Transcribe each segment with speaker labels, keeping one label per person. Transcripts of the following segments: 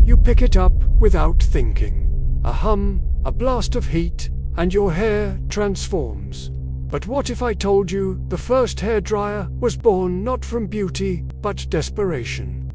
Speaker 1: You pick it up without thinking. A hum, a blast of heat, and your hair transforms. But what if I told you the first hairdryer was born not from beauty, but desperation?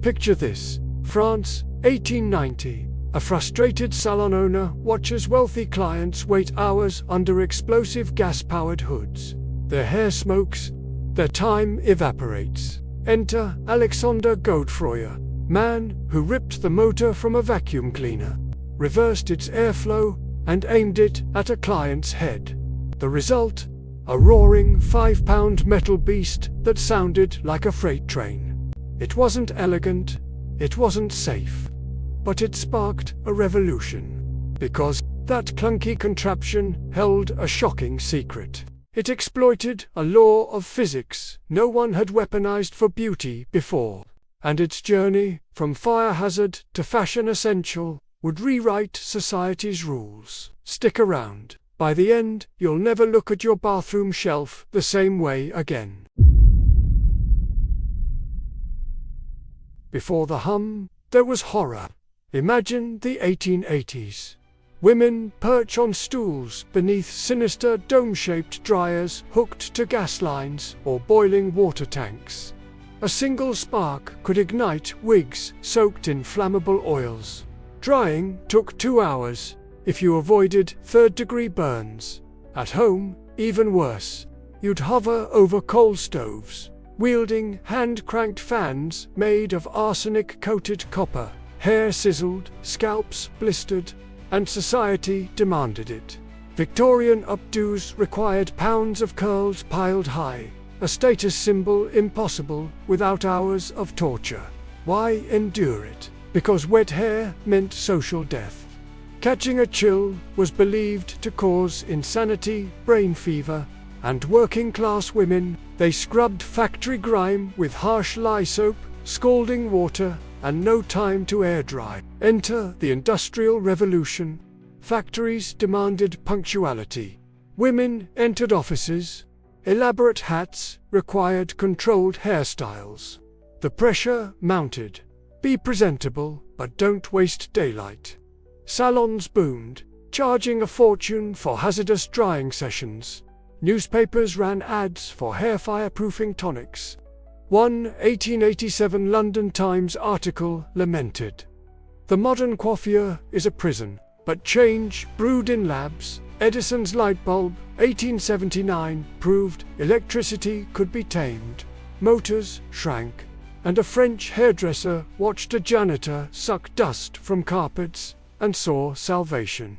Speaker 1: Picture this: France, 1890. A frustrated salon owner watches wealthy clients wait hours under explosive gas-powered hoods. Their hair smokes, their time evaporates. Enter Alexandre Godefroy, man who ripped the motor from a vacuum cleaner, reversed its airflow, and aimed it at a client's head. The result? A roaring 5-pound metal beast that sounded like a freight train. It wasn't elegant, it wasn't safe, but it sparked a revolution. Because that clunky contraption held a shocking secret. It exploited a law of physics no one had weaponized for beauty before. And its journey, from fire hazard to fashion essential, would rewrite society's rules. Stick around. By the end, you'll never look at your bathroom shelf the same way again. Before the hum, there was horror. Imagine the 1880s. Women perch on stools beneath sinister dome-shaped dryers hooked to gas lines or boiling water tanks. A single spark could ignite wigs soaked in flammable oils. Drying took 2 hours if you avoided third-degree burns. At home, even worse. You'd hover over coal stoves, wielding hand-cranked fans made of arsenic-coated copper. Hair sizzled, scalps blistered, and society demanded it. Victorian updos required pounds of curls piled high, a status symbol impossible without hours of torture. Why endure it? Because wet hair meant social death. Catching a chill was believed to cause insanity, brain fever, and working-class women, they scrubbed factory grime with harsh lye soap, scalding water, and no time to air-dry. Enter the Industrial Revolution. Factories demanded punctuality. Women entered offices. Elaborate hats required controlled hairstyles. The pressure mounted. Be presentable, but don't waste daylight. Salons boomed, charging a fortune for hazardous drying sessions. Newspapers ran ads for hair fireproofing tonics. One 1887 London Times article lamented, "The modern coiffure is a prison, but change brewed in labs." Edison's light bulb, 1879, proved electricity could be tamed. Motors shrank, and a French hairdresser watched a janitor suck dust from carpets and saw salvation.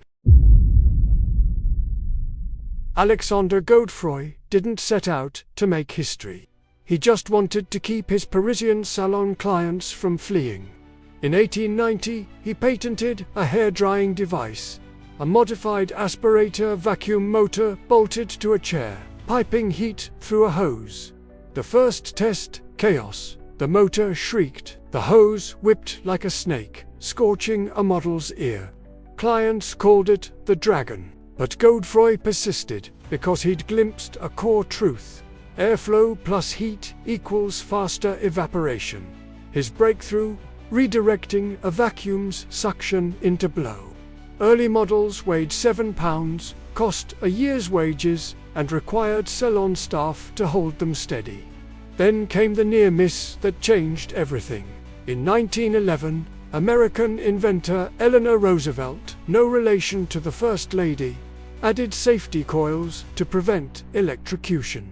Speaker 1: Alexandre Godefroy didn't set out to make history. He just wanted to keep his Parisian salon clients from fleeing. In 1890, he patented a hair-drying device, a modified aspirator vacuum motor bolted to a chair, piping heat through a hose. The first test, chaos. The motor shrieked, the hose whipped like a snake, scorching a model's ear. Clients called it the dragon, but Godefroy persisted because he'd glimpsed a core truth. Airflow plus heat equals faster evaporation. His breakthrough, redirecting a vacuum's suction into blow. Early models weighed 7 pounds, cost a year's wages, and required salon staff to hold them steady. Then came the near miss that changed everything. In 1911, American inventor Eleanor Roosevelt, no relation to the First Lady, added safety coils to prevent electrocution,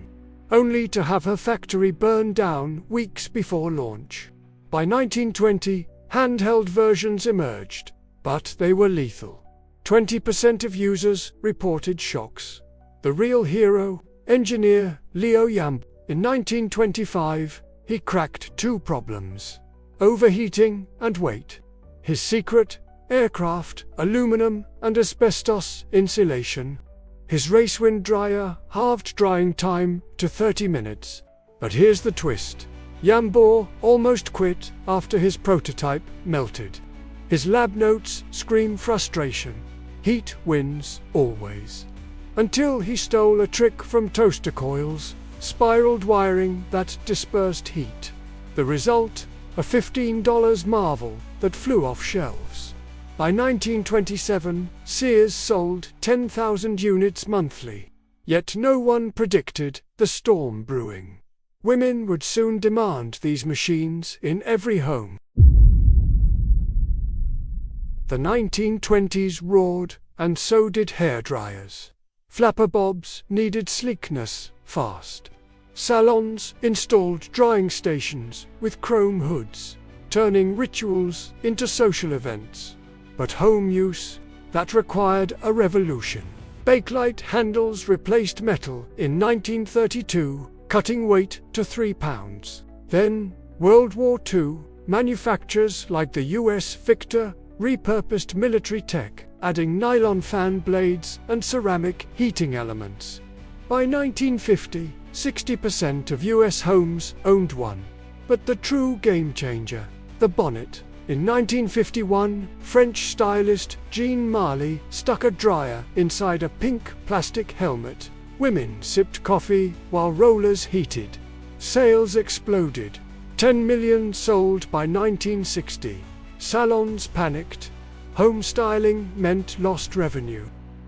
Speaker 1: only to have her factory burn down weeks before launch. By 1920, handheld versions emerged, but they were lethal. 20% of users reported shocks. The real hero, engineer Leo Jambor. In 1925, he cracked 2 problems: overheating and weight. His secret? Aircraft, aluminum, and asbestos insulation. His racewind dryer halved drying time to 30 minutes. But here's the twist. Jambor almost quit after his prototype melted. His lab notes scream frustration. Heat wins always. Until he stole a trick from toaster coils, spiraled wiring that dispersed heat. The result? A $15 marvel that flew off shelves. By 1927, Sears sold 10,000 units monthly. Yet no one predicted the storm brewing. Women would soon demand these machines in every home. The 1920s roared, and so did hairdryers. Flapper bobs needed sleekness fast. Salons installed drying stations with chrome hoods, turning rituals into social events. But home use, that required a revolution. Bakelite handles replaced metal in 1932, cutting weight to 3 pounds. Then, World War II, manufacturers like the US Victor repurposed military tech, adding nylon fan blades and ceramic heating elements. By 1950, 60% of US homes owned one. But the true game changer, the bonnet. In 1951, French stylist Jean Marly stuck a dryer inside a pink plastic helmet. Women sipped coffee while rollers heated. Sales exploded. 10 million sold by 1960. Salons panicked. Home styling meant lost revenue.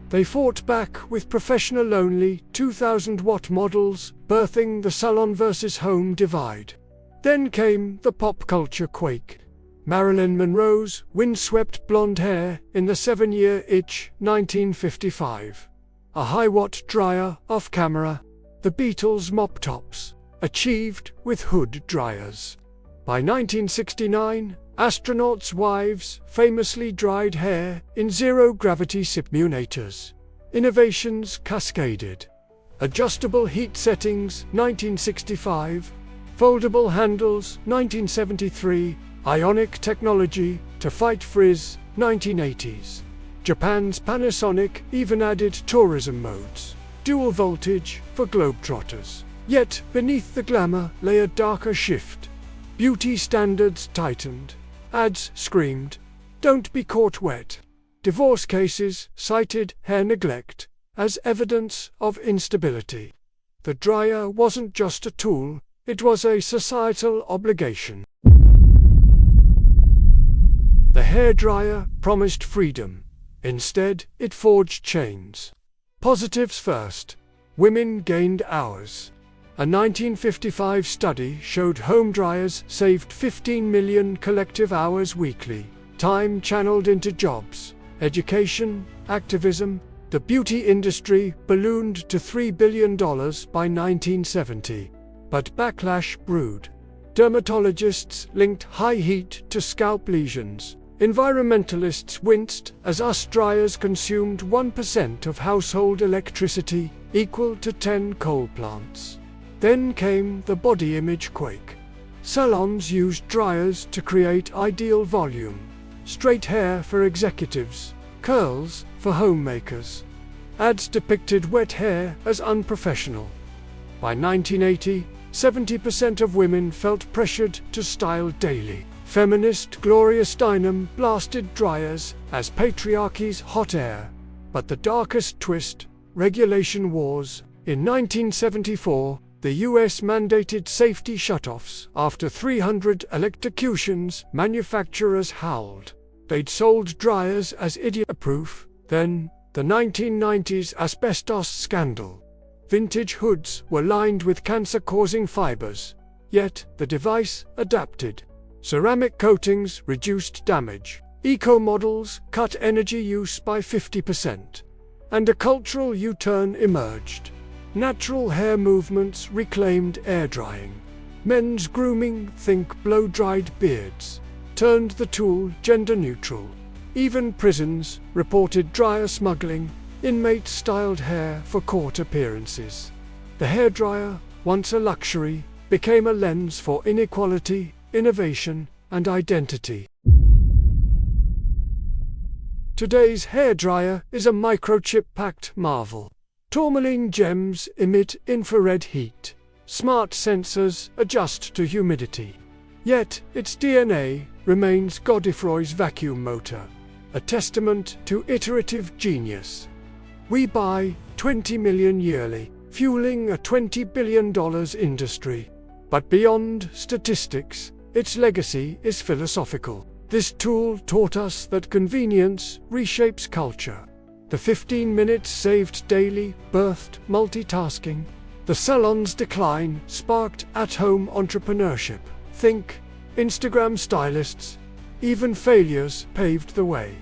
Speaker 1: They fought back with professional-only 2,000-watt models, birthing the salon versus home divide. Then came the pop culture quake. Marilyn Monroe's windswept blonde hair in The 7-Year Itch, 1955. A high-watt dryer off camera. The Beatles' mop tops, achieved with hood dryers. By 1969, astronauts' wives famously dried hair in zero-gravity simulators. Innovations cascaded. Adjustable heat settings, 1965. Foldable handles, 1973. Ionic technology to fight frizz, 1980s. Japan's Panasonic even added tourism modes. Dual voltage for globetrotters. Yet, beneath the glamour lay a darker shift. Beauty standards tightened. Ads screamed, "Don't be caught wet." Divorce cases cited hair neglect as evidence of instability. The dryer wasn't just a tool, it was a societal obligation. The hairdryer promised freedom. Instead, it forged chains. Positives first. Women gained hours. A 1955 study showed home dryers saved 15 million collective hours weekly, time channeled into jobs, education, activism. The beauty industry ballooned to $3 billion by 1970. But backlash brewed. Dermatologists linked high heat to scalp lesions. Environmentalists winced as US dryers consumed 1% of household electricity, equal to 10 coal plants. Then came the body image quake. Salons used dryers to create ideal volume. Straight hair for executives, curls for homemakers. Ads depicted wet hair as unprofessional. By 1980, 70% of women felt pressured to style daily. Feminist Gloria Steinem blasted dryers as patriarchy's hot air. But the darkest twist, regulation wars. In 1974, the US mandated safety shutoffs. After 300 electrocutions, manufacturers howled. They'd sold dryers as idiot-proof. Then, the 1990s asbestos scandal. Vintage hoods were lined with cancer-causing fibers. Yet, the device adapted. Ceramic coatings reduced damage. Eco-models cut energy use by 50%. And a cultural U-turn emerged. Natural hair movements reclaimed air drying. Men's grooming, think blow-dried beards, turned the tool gender-neutral. Even prisons reported dryer smuggling. Inmates styled hair for court appearances. The hairdryer, once a luxury, became a lens for inequality, innovation, and identity. Today's hairdryer is a microchip-packed marvel. Tourmaline gems emit infrared heat. Smart sensors adjust to humidity. Yet, its DNA remains Godefroy's vacuum motor, a testament to iterative genius. We buy 20 million yearly, fueling a $20 billion industry. But beyond statistics, its legacy is philosophical. This tool taught us that convenience reshapes culture. The 15 minutes saved daily birthed multitasking. The salon's decline sparked at-home entrepreneurship. Think Instagram stylists. Even failures paved the way.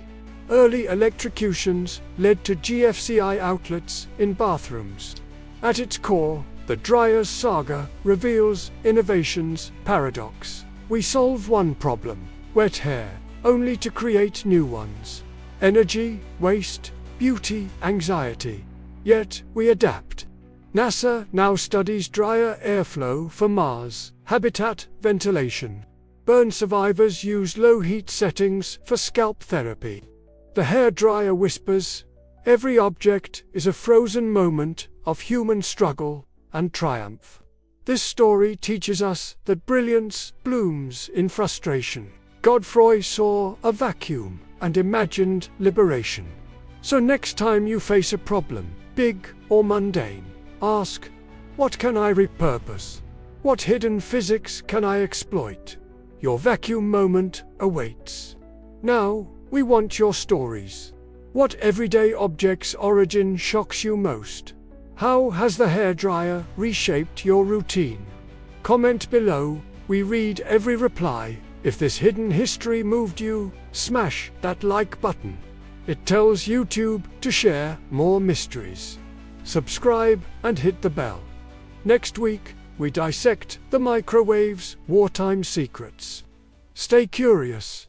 Speaker 1: Early electrocutions led to GFCI outlets in bathrooms. At its core, the dryer's saga reveals innovation's paradox. We solve one problem, wet hair, only to create new ones. Energy, waste, beauty, anxiety. Yet, we adapt. NASA now studies dryer airflow for Mars, habitat, ventilation. Burn survivors use low heat settings for scalp therapy. The hairdryer whispers, every object is a frozen moment of human struggle and triumph. This story teaches us that brilliance blooms in frustration. Godefroy saw a vacuum and imagined liberation. So next time you face a problem, big or mundane, ask, what can I repurpose? What hidden physics can I exploit? Your vacuum moment awaits. Now, we want your stories. What everyday object's origin shocks you most? How has the hairdryer reshaped your routine? Comment below, we read every reply. If this hidden history moved you, smash that like button. It tells YouTube to share more mysteries. Subscribe and hit the bell. Next week, we dissect the microwave's wartime secrets. Stay curious.